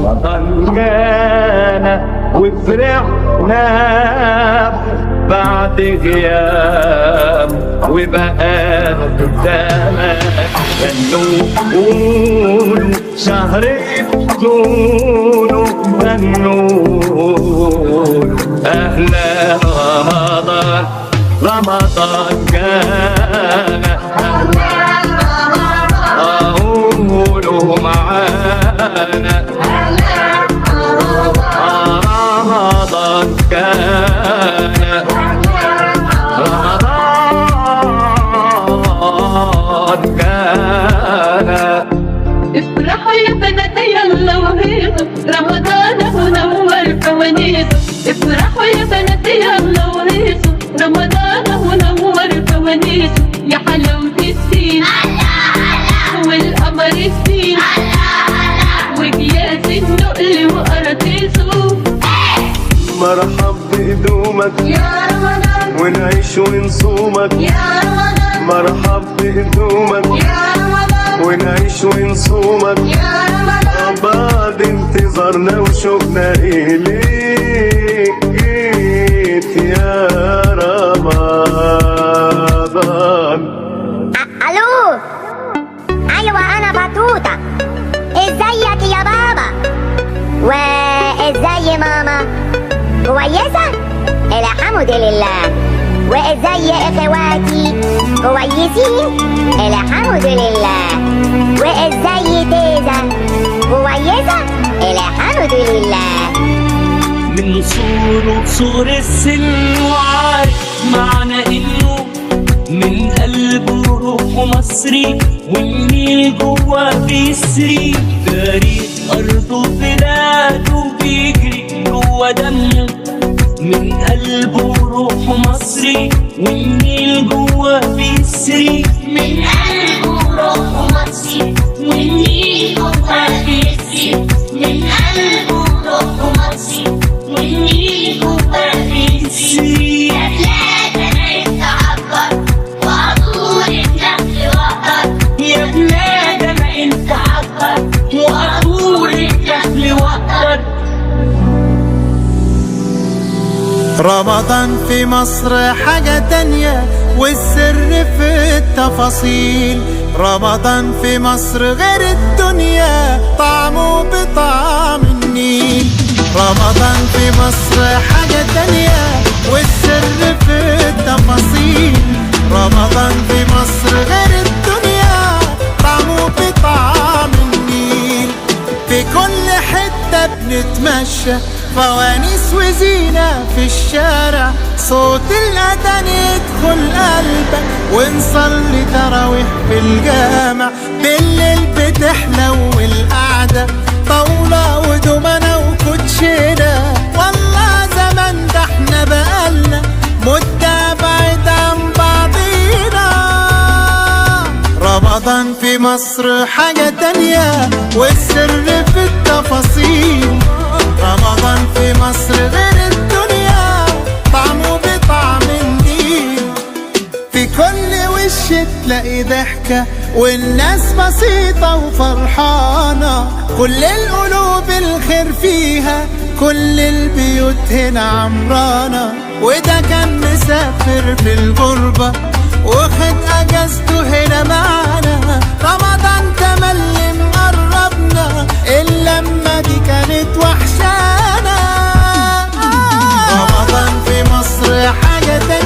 رمضان جانا وفرحنا بعد غياب وبقى قدامك. غنوا قولوا شهر كونوا غنوا أهلا رمضان. رمضان جانا قولوا معانا رمضان كان رمضان كان. افرحوا يا بنات يلا وهيصوا رمضان منور فوانيسه. افرحوا يا بنات يلا وهيصوا رمضان منور فوانيسه. يا حلاوة الدين والقمر الدين وجياس النقل وقراطيسه. مرحب بقدومك يا رمضان ونعيش ونصومك. يا رمضان مرحب بقدومك يا رمضان ونعيش ونصومك. يا رمضان بعد انتظارنا وشوقنا إليك جيت يا رمضان. الو ايوه انا بطوطه. ازيك يا بابا وازاي ماما؟ كويسه الحمد لله. وازاي اخواتي؟ كويسين الحمد لله. وازاي تيزا؟ كويسه الحمد لله. من صوره صغر السن وعارف معنى انه من قلبه روحه مصري والنيل جواه بيسري. تاريخ ارضه بلاده بيجري جوا دمه. من قلبه روحه مصري والنيل جواه بيسري. من قلبه روحه مصري والنيل جواه بيسري. من قلبه روحه مصري والنيل جواه بيسري. يا بلادنا انت عبر وعطول النخل وقر. يا بلادنا انت عبر وعطول النخل وقر. رمضان في مصر حاجة تانية والسر في التفاصيل. رمضان في مصر غير الدنيا طعمه بطعم النيل. رمضان في مصر حاجة تانية والسر في التفاصيل. رمضان في مصر غير الدنيا طعمه بطعم النيل. في كل حتة بنتمشى فوانيس وزينة في الشارع. صوت الأذان يدخل قلبك ونصلي تراويح في الجامع. بالليل بتحلو القعدة طاولة ودومنة وكوتشينة. والله زمان ده احنا بقالنا مدة بعيد عن بعضينا. رمضان في مصر حاجة تانية والسر في التفاصيل. رمضان في مصر غير الدنيا طعمه بطعم النيل. في كل وش تلاقي ضحكة والناس بسيطة وفرحانة. كل القلوب الخير فيها كل البيوت هنا عمرانة. وده كان مسافر في الغربة واخد اجازته هنا معانا. رمضان تملي مقربنا اللمة دي كانت وحشانا. رمضان في مصر حاجة تانية